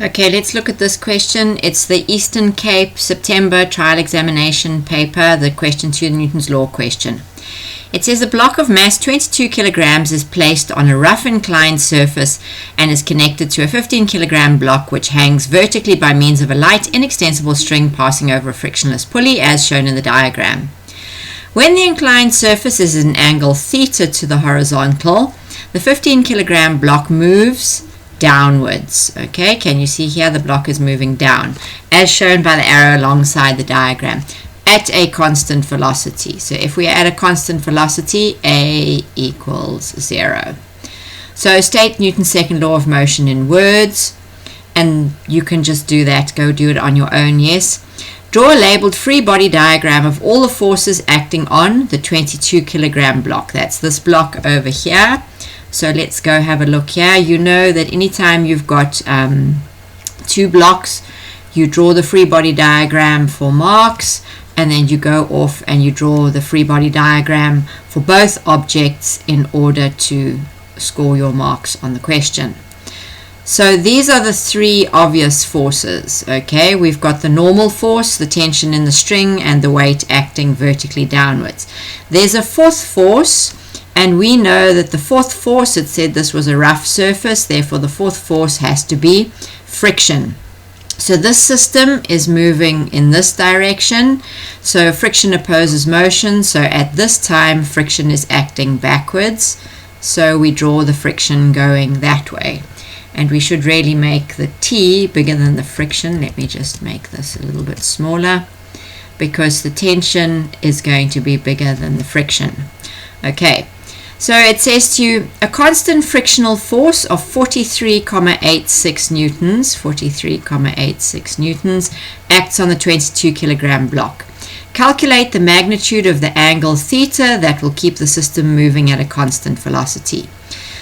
Okay, let's look at this question. It's the Eastern Cape September trial examination paper, the question 2, the Newton's law question. It says a block of mass 22 kilograms is placed on a rough inclined surface and is connected to a 15 kilogram block which hangs vertically by means of a light inextensible string passing over a frictionless pulley as shown in the diagram. When the inclined surface is at an angle theta to the horizontal, the 15 kilogram block moves downwards. Okay, can you see here the block is moving down as shown by the arrow alongside the diagram at a constant velocity. So if we are at a constant velocity, a equals 0. So state Newton's second law of motion in words, and you can just do that, go do it on your own. Yes, draw a labeled free body diagram of all the forces acting on the 22 kilogram block. That's this block over here. So let's go have a look here. You know that anytime you've got two blocks, you draw the free body diagram for marks, and then you go off and you draw the free body diagram for both objects in order to score your marks on the question. So these are the three obvious forces. Okay, we've got the normal force, the tension in the string, and the weight acting vertically downwards. There's a fourth force, and we know that the fourth force, it said this was a rough surface, therefore the fourth force has to be friction. So this system is moving in this direction, so friction opposes motion, so at this time friction is acting backwards, so we draw the friction going that way. And we should really make the T bigger than the friction. Let me just make this a little bit smaller, because the tension is going to be bigger than the friction. Okay. So it says to you, a constant frictional force of 43,86 newtons, 43,86 newtons, acts on the 22 kilogram block. Calculate the magnitude of the angle theta that will keep the system moving at a constant velocity.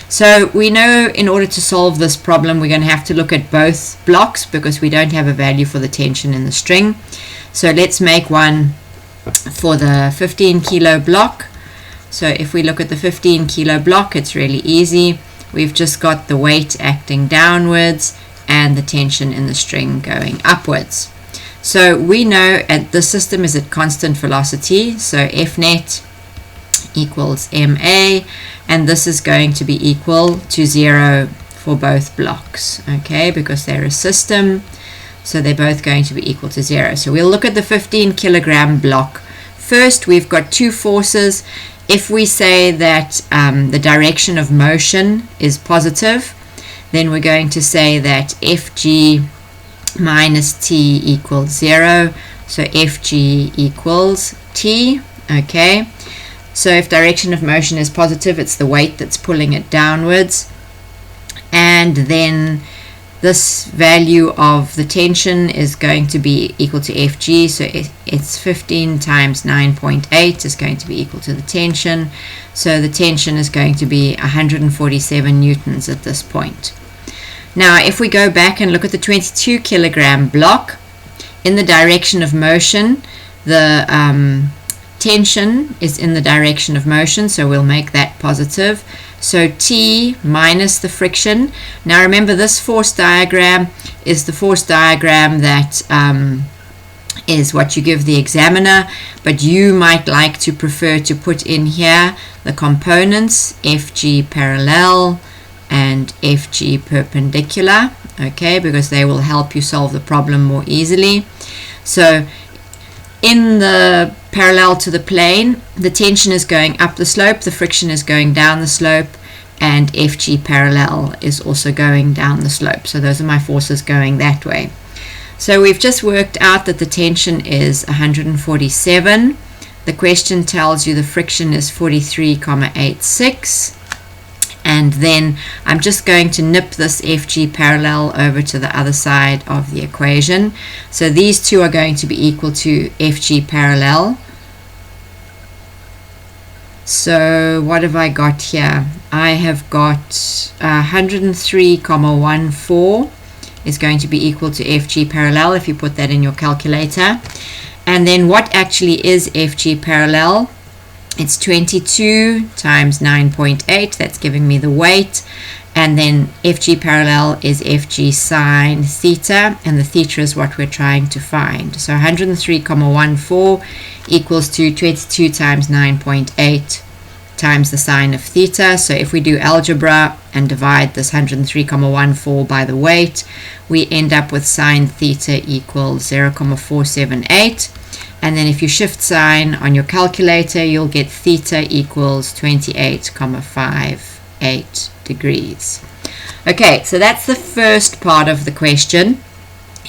So we know in order to solve this problem, we're going to have to look at both blocks because we don't have a value for the tension in the string. So let's make one for the 15 kilo block. So if we look at the 15 kilo block, it's really easy. We've just got the weight acting downwards and the tension in the string going upwards. So we know the system is at constant velocity, so F net equals ma, and this is going to be equal to 0 for both blocks, okay, because they're a system, so they're both going to be equal to 0. So we'll look at the 15 kilogram block. First, we've got two forces. If we say that the direction of motion is positive, then we're going to say that Fg minus T equals 0. So Fg equals T, okay. So if direction of motion is positive, it's the weight that's pulling it downwards. And then this value of the tension is going to be equal to Fg, so it's 15 times 9.8 is going to be equal to the tension. So the tension is going to be 147 newtons at this point. Now if we go back and look at the 22 kilogram block, in the direction of motion, the tension is in the direction of motion, so we'll make that positive. So T minus the friction. Now remember, this force diagram is the force diagram that is what you give the examiner, but you might like to prefer to put in here the components Fg parallel and Fg perpendicular, okay, because they will help you solve the problem more easily. So in the parallel to the plane, the tension is going up the slope, the friction is going down the slope, and Fg parallel is also going down the slope. So those are my forces going that way. So we've just worked out that the tension is 147. The question tells you the friction is 43,86. And then I'm just going to nip this Fg parallel over to the other side of the equation. So these two are going to be equal to Fg parallel. So what have I got here? I have got 103,14 is going to be equal to Fg parallel if you put that in your calculator. And then what actually is Fg parallel? It's 22 times 9.8, that's giving me the weight, and then FG parallel is FG sine theta, and the theta is what we're trying to find. So 103,14 equals to 22 times 9.8 times the sine of theta. So if we do algebra and divide this 103,14 by the weight, we end up with sine theta equals 0,478. And then if you shift sine on your calculator, you'll get theta equals 28,58 degrees. Okay, so that's the first part of the question.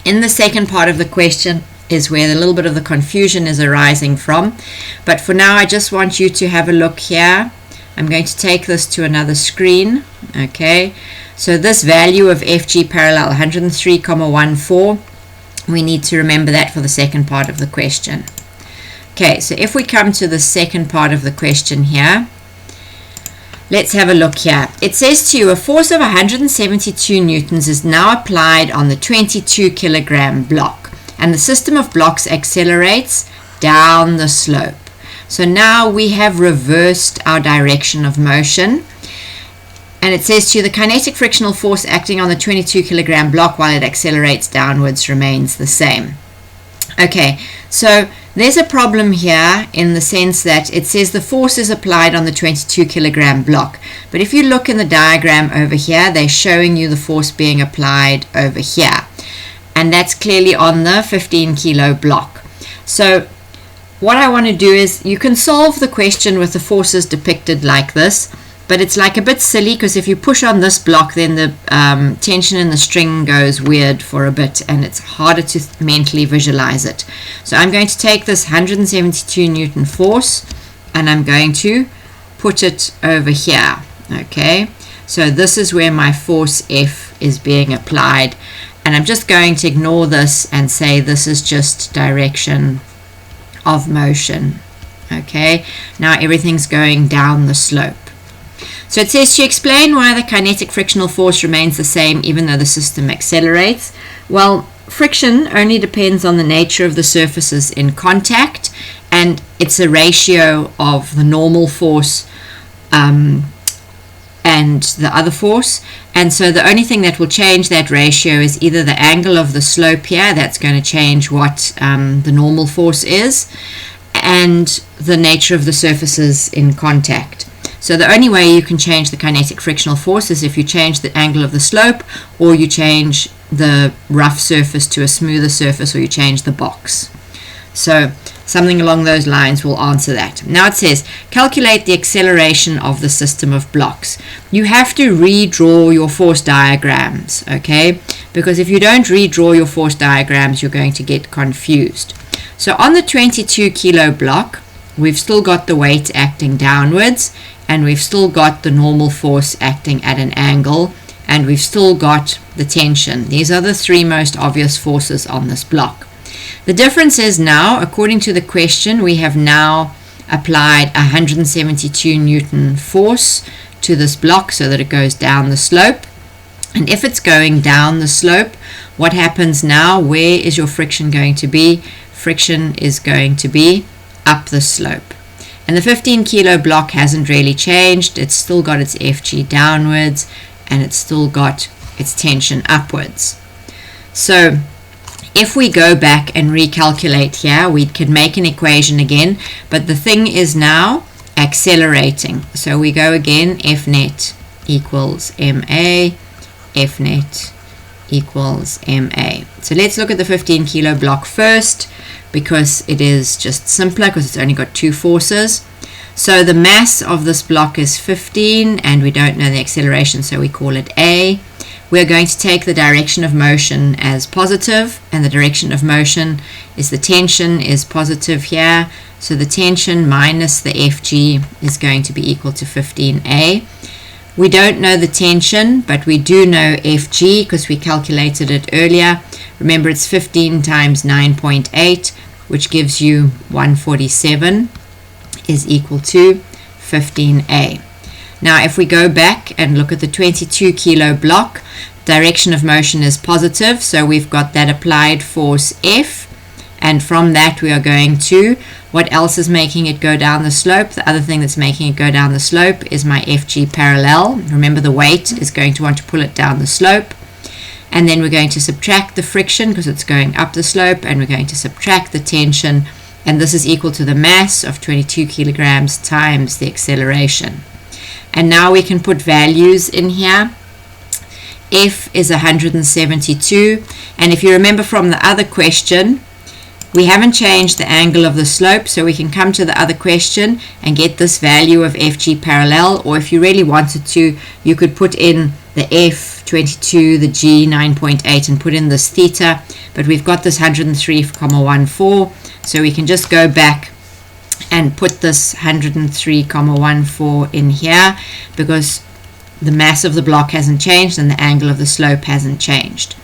In the second part of the question is where a little bit of the confusion is arising from. But for now, I just want you to have a look here. I'm going to take this to another screen. Okay, so this value of FG parallel, 103,14, we need to remember that for the second part of the question. Okay, so if we come to the second part of the question here, let's have a look here. It says to you, a force of 172 newtons is now applied on the 22 kilogram block, and the system of blocks accelerates down the slope. So now we have reversed our direction of motion. And it says to you, the kinetic frictional force acting on the 22 kilogram block while it accelerates downwards remains the same. Okay, so there's a problem here in the sense that it says the force is applied on the 22 kilogram block. But if you look in the diagram over here, they're showing you the force being applied over here. And that's clearly on the 15 kilo block. So what I want to do is, you can solve the question with the forces depicted like this, but it's like a bit silly because if you push on this block, then the tension in the string goes weird for a bit and it's harder to mentally visualize it. So I'm going to take this 172 Newton force and I'm going to put it over here. Okay, so this is where my force F is being applied, and I'm just going to ignore this and say this is just direction of motion. Okay, now everything's going down the slope. So it says to explain why the kinetic frictional force remains the same even though the system accelerates. Well, friction only depends on the nature of the surfaces in contact, and it's a ratio of the normal force and the other force. And so the only thing that will change that ratio is either the angle of the slope here, that's going to change what the normal force is, and the nature of the surfaces in contact. So the only way you can change the kinetic frictional force is if you change the angle of the slope, or you change the rough surface to a smoother surface, or you change the box. So something along those lines will answer that. Now it says, calculate the acceleration of the system of blocks. You have to redraw your force diagrams, okay? Because if you don't redraw your force diagrams, you're going to get confused. So on the 22 kilo block, we've still got the weight acting downwards, and we've still got the normal force acting at an angle, and we've still got the tension. These are the three most obvious forces on this block. The difference is now, according to the question, we have now applied 172 Newton force to this block so that it goes down the slope. And if it's going down the slope, what happens now? Where is your friction going to be? Friction is going to be up the slope. And the 15 kilo block hasn't really changed. It's still got its FG downwards, and it's still got its tension upwards. So if we go back and recalculate here, we can make an equation again, but the thing is now accelerating. So we go again, F net equals MA, F net equals MA. So let's look at the 15 kilo block first, because it is just simpler because it's only got two forces. So the mass of this block is 15, and we don't know the acceleration, so we call it A. We're going to take the direction of motion as positive, and the direction of motion is the tension is positive here. So the tension minus the FG is going to be equal to 15A. We don't know the tension, but we do know FG because we calculated it earlier. Remember, it's 15 times 9.8, which gives you 147 is equal to 15A. Now, if we go back and look at the 22 kilo block, direction of motion is positive, so we've got that applied force F And from that, we are going to what else is making it go down the slope. The other thing that's making it go down the slope is my FG parallel. Remember, the weight is going to want to pull it down the slope. And then we're going to subtract the friction because it's going up the slope, and we're going to subtract the tension, and this is equal to the mass of 22 kilograms times the acceleration. And now we can put values in here. F is 172, and if you remember from the other question, we haven't changed the angle of the slope, so we can come to the other question and get this value of FG parallel, or if you really wanted to, you could put in the F 22, the G 9.8, and put in this theta, but we've got this 103,14, so we can just go back and put this 103,14 in here because the mass of the block hasn't changed and the angle of the slope hasn't changed.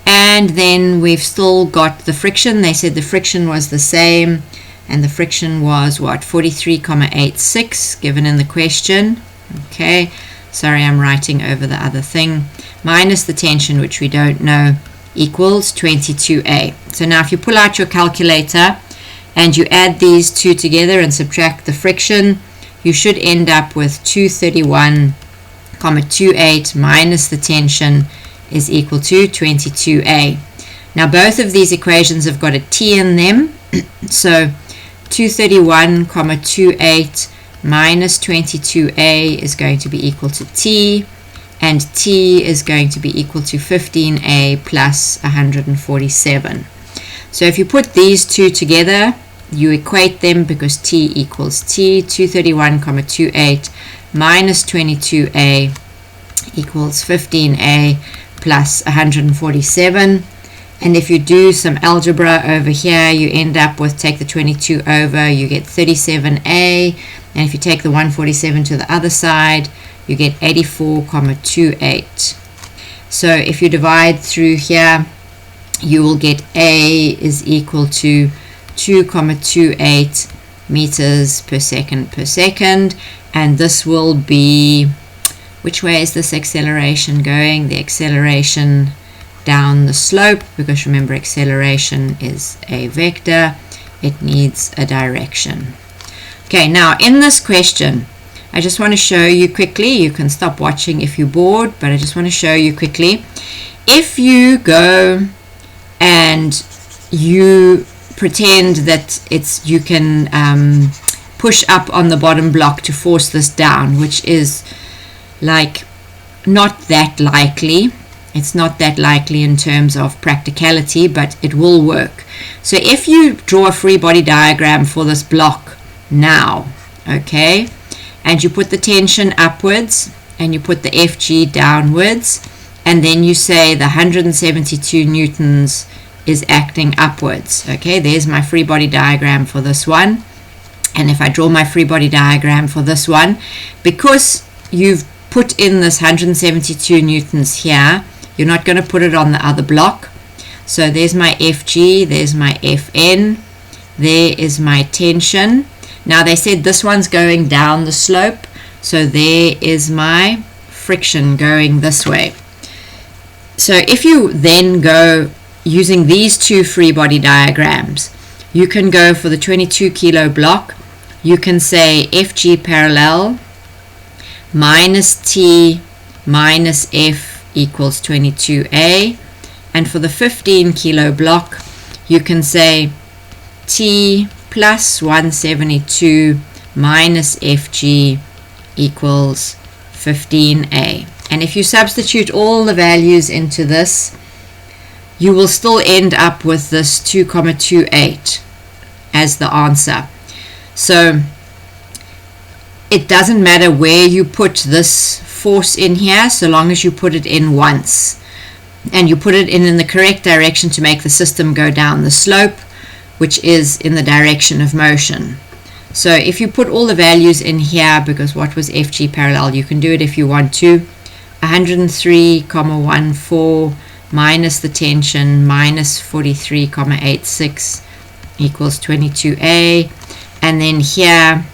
And then we've still got the friction. They said the friction was the same, and the friction was what, 43,86 given in the question. Okay, sorry, I'm writing over the other thing. Minus the tension, which we don't know, equals 22A. So now if you pull out your calculator and you add these two together and subtract the friction, you should end up with 231,28 minus the tension is equal to 22A. Now both of these equations have got a t in them, so 231,28 minus 22A is going to be equal to t, and t is going to be equal to 15A plus 147. So if you put these two together, you equate them because t equals t. 231,28 minus 22A equals 15A plus 147. And if you do some algebra over here, you end up with, take the 22 over, you get 37A, and if you take the 147 to the other side, you get 84,28. So if you divide through here, you will get A is equal to 2,28 meters per second, and this will be, which way is this acceleration going? The acceleration down the slope, because remember, acceleration is a vector, it needs a direction. Okay, now in this question, I just want to show you quickly, you can stop watching if you're bored, but I just want to show you quickly. If you go and you pretend that you can push up on the bottom block to force this down, which is like not that likely. It's not that likely in terms of practicality, but it will work. So if you draw a free body diagram for this block now, okay, and you put the tension upwards and you put the FG downwards, and then you say the 172 newtons is acting upwards. Okay, there's my free body diagram for this one. And if I draw my free body diagram for this one, because you've put in this 172 newtons here, you're not going to put it on the other block. So there's my FG, there's my FN, there is my tension. Now they said this one's going down the slope, so there is my friction going this way. So if you then go using these two free body diagrams, you can go for the 22 kilo block, you can say FG parallel minus T minus F equals 22A, and for the 15 kilo block you can say T plus 172 minus FG equals 15A. And if you substitute all the values into this, you will still end up with this 2,28 as the answer. So it doesn't matter where you put this force in here, so long as you put it in once and you put it in the correct direction to make the system go down the slope, which is in the direction of motion. So if you put all the values in here, because what was FG parallel, you can do it if you want to, 103,14 minus the tension minus 43,86 equals 22A, and then here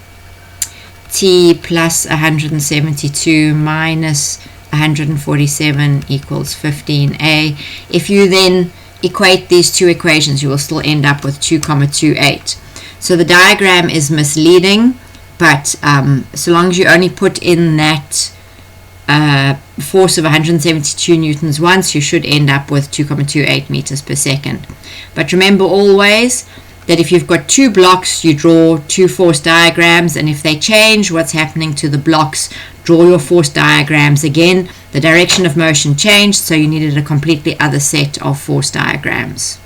T plus 172 minus 147 equals 15A. If you then equate these two equations, you will still end up with 2,28. So the diagram is misleading, but so long as you only put in that force of 172 newtons once, you should end up with 2,28 meters per second. But remember always that if you've got two blocks, you draw two force diagrams, and if they change what's happening to the blocks, draw your force diagrams again. The direction of motion changed, so you needed a completely other set of force diagrams.